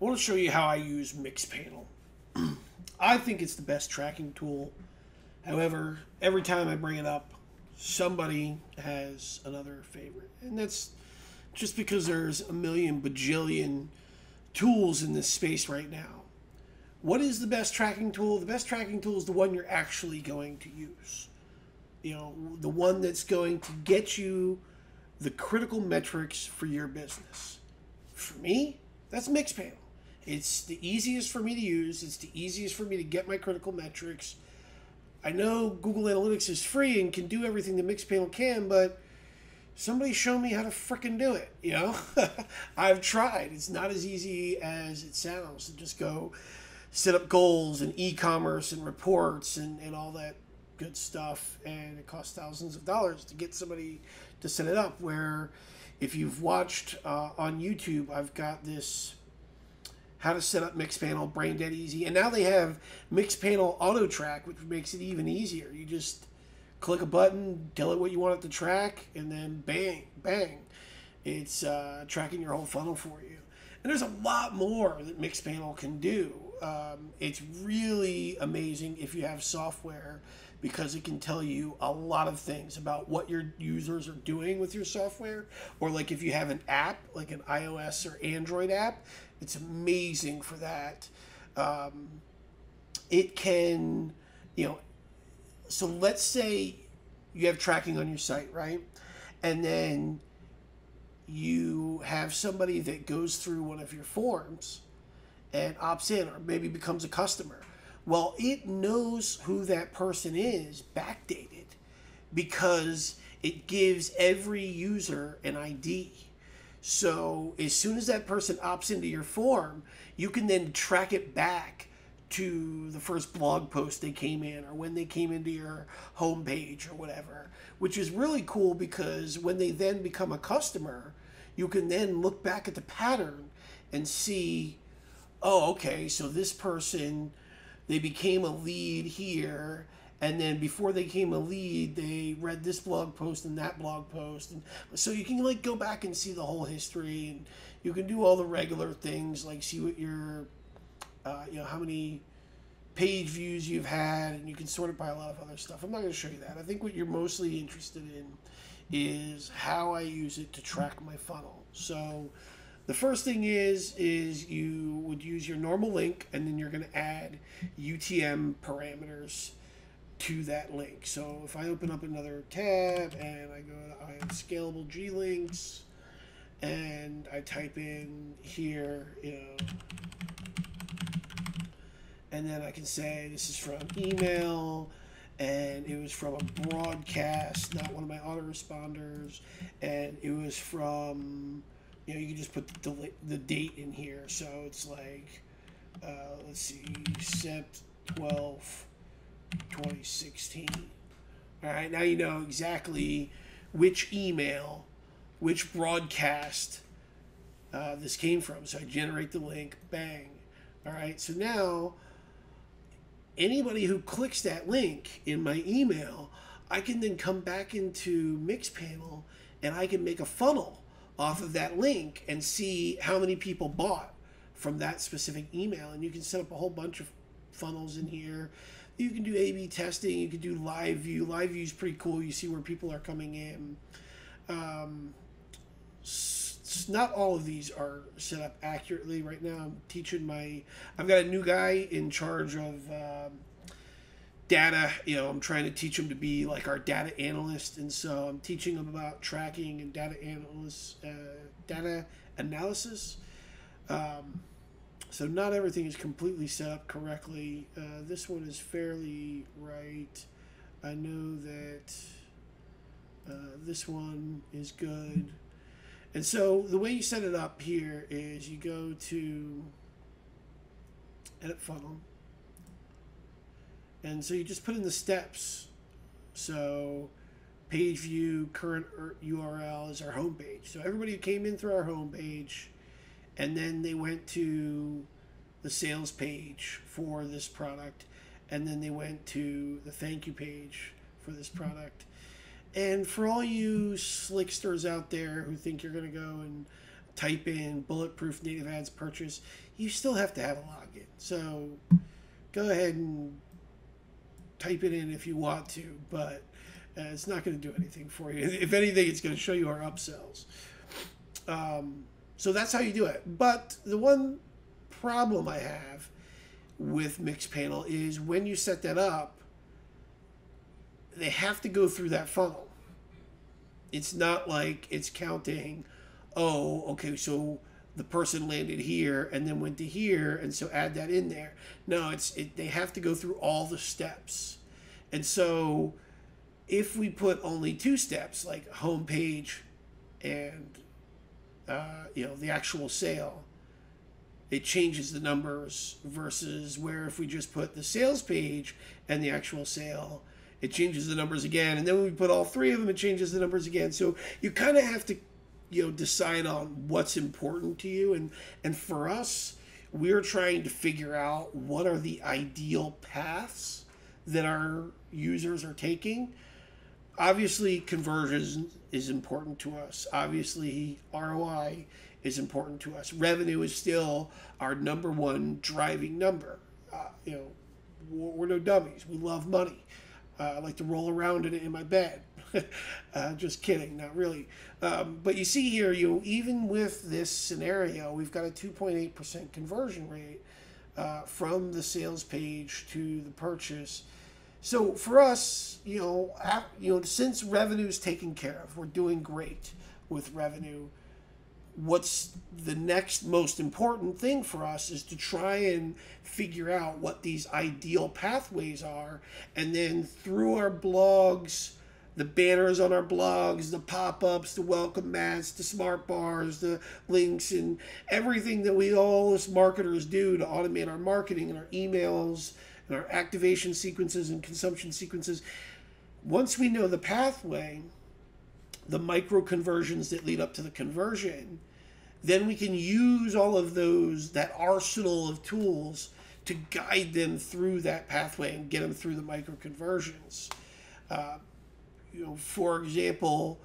I want to show you how I use MixPanel. I think it's the best tracking tool. However, every time I bring it up, somebody has another favorite. And that's just because there's a million bajillion tools in this space right now. What is the best tracking tool? The best tracking tool is the one you're actually going to use. You know, the one that's going to get you the critical metrics for your business. For me, that's MixPanel. It's the easiest for me to use. It's the easiest for me to get my critical metrics. I know Google Analytics is free and can do everything that MixPanel can, but somebody show me how to frickin' do it, you know? I've tried. It's not as easy as it sounds to just go set up goals and e-commerce and reports and all that good stuff, and it costs thousands of dollars to get somebody to set it up. Where if you've watched on YouTube, I've got this how to set up MixPanel brain dead easy, and now they have MixPanel auto track, which makes it even easier. You just click a button, tell it what you want it to track, and then bang, bang, it's tracking your whole funnel for you. And there's a lot more that MixPanel can do. It's really amazing if you have software, because it can tell you a lot of things about what your users are doing with your software. Or like if you have an app, like an iOS or Android app, it's amazing for that. It can, you know, so let's say you have tracking on your site, right? And then you have somebody that goes through one of your forms and opts in, or maybe becomes a customer. Well, it knows who that person is backdated, because it gives every user an ID. So as soon as that person opts into your form, you can then track it back to the first blog post they came in, or when they came into your homepage or whatever, which is really cool, because when they then become a customer, you can then look back at the pattern and see, oh, okay, so this person, they became a lead here, and then before they became a lead, they read this blog post and that blog post. And so you can like go back and see the whole history, and you can do all the regular things, like see what your, you know, how many page views you've had, and you can sort it by a lot of other stuff. I'm not going to show you that. I think what you're mostly interested in is how I use it to track my funnel. So the first thing is you would use your normal link, and then you're going to add UTM parameters to that link. So if I open up another tab and I go to I am scalable G links, and I type in here, you know, and then I can say this is from email, and it was from a broadcast, not one of my autoresponders, and it was from, you know, you can just put the date in here. So it's like, let's see, Sept 12, 2016. All right, now you know exactly which email, which broadcast this came from. So I generate the link, bang. All right, so now anybody who clicks that link in my email, I can then come back into MixPanel, and I can make a funnel off of that link and see how many people bought from that specific email. And you can set up a whole bunch of funnels in here. You can do A/B testing. You can do live view. Live view is pretty cool. You see where people are coming in. Not all of these are set up accurately right now. I'm teaching I've got a new guy in charge of data. You know, I'm trying to teach him to be like our data analyst, and so I'm teaching him about tracking and data analysis. So not everything is completely set up correctly. This one is fairly right. I know that this one is good. And so the way you set it up here is you go to edit funnel. And so you just put in the steps. So page view, current URL is our home page. So everybody who came in through our home page, and then they went to the sales page for this product, and then they went to the thank you page for this product. And for all you slicksters out there who think you're going to go and type in bulletproof native ads purchase, you still have to have a login. So go ahead and type it in if you want to, but it's not going to do anything for you. If anything, it's going to show you our upsells. So that's how you do it. But the one problem I have with MixPanel is when you set that up, they have to go through that funnel. It's not like it's counting, oh, okay, so the person landed here and then went to here, and so add that in there. No, they have to go through all the steps. And so if we put only 2 steps, like home page and the actual sale, it changes the numbers, versus where if we just put the sales page and the actual sale, it changes the numbers again. And then when we put all 3 of them, it changes the numbers again. So you kind of have to decide on what's important to you. And for us, we're trying to figure out what are the ideal paths that our users are taking. Obviously, conversion is important to us. Obviously, ROI is important to us. Revenue is still our number one driving number. We're no dummies. We love money. I like to roll around in it in my bed. Just kidding, not really. But you see here, even with this scenario, we've got a 2.8% conversion rate from the sales page to the purchase. So for us, since revenue is taken care of, we're doing great with revenue. What's the next most important thing for us is to try and figure out what these ideal pathways are, and then through our blogs, the banners on our blogs, the pop-ups, the welcome mats, the smart bars, the links, and everything that we all as marketers do to automate our marketing and our emails and our activation sequences and consumption sequences. Once we know the pathway, the micro conversions that lead up to the conversion, then we can use all of that arsenal of tools to guide them through that pathway and get them through the micro conversions. For example,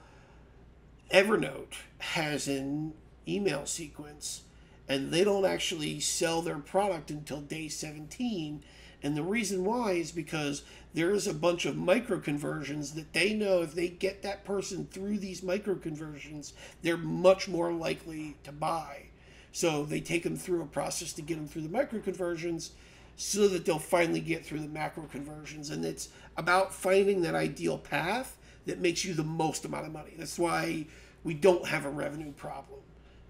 Evernote has an email sequence, and they don't actually sell their product until day 17. And the reason why is because there's a bunch of micro conversions that they know if they get that person through these micro conversions, they're much more likely to buy. So they take them through a process to get them through the micro conversions so that they'll finally get through the macro conversions. And it's about finding that ideal path that makes you the most amount of money. That's why we don't have a revenue problem,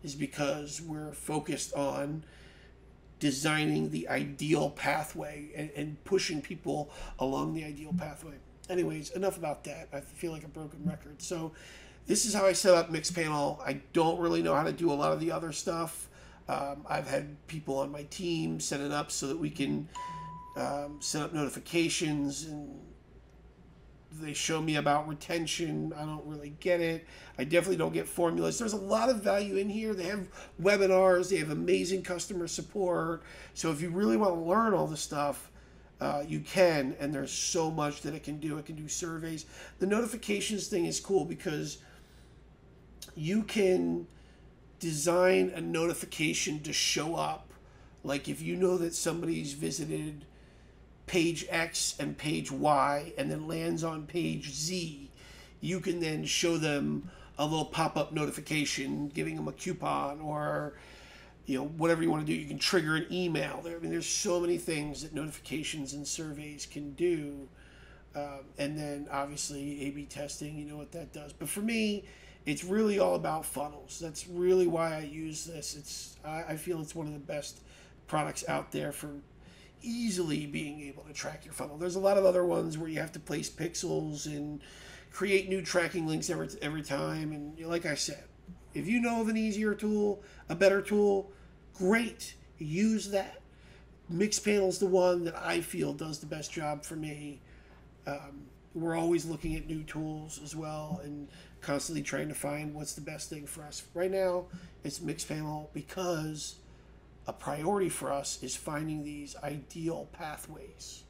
is because we're focused on designing the ideal pathway and pushing people along the ideal pathway. Anyways, enough about that. I feel like a broken record. So this is how I set up MixPanel. I don't really know how to do a lot of the other stuff. I've had people on my team set it up so that we can set up notifications, and they show me about retention. I don't really get it. I definitely don't get formulas. There's a lot of value in here. They have webinars. They have amazing customer support. So if you really want to learn all this stuff, you can, and there's so much that it can do. It can do surveys. The notifications thing is cool because you can design a notification to show up. Like if you know that somebody's visited page X and page Y and then lands on page Z, you can then show them a little pop-up notification giving them a coupon, or whatever you want to do. You can trigger an email. There's so many things that notifications and surveys can do. And then obviously A/B testing, you know what that does. But for me, it's really all about funnels. That's really why I use this. I feel it's one of the best products out there for easily being able to track your funnel. There's a lot of other ones where you have to place pixels and create new tracking links every time. And like I said, if you know of an easier tool, a better tool, great, use that. MixPanel's the one that I feel does the best job for me. We're always looking at new tools as well and constantly trying to find what's the best thing for us. Right now, it's MixPanel because a priority for us is finding these ideal pathways.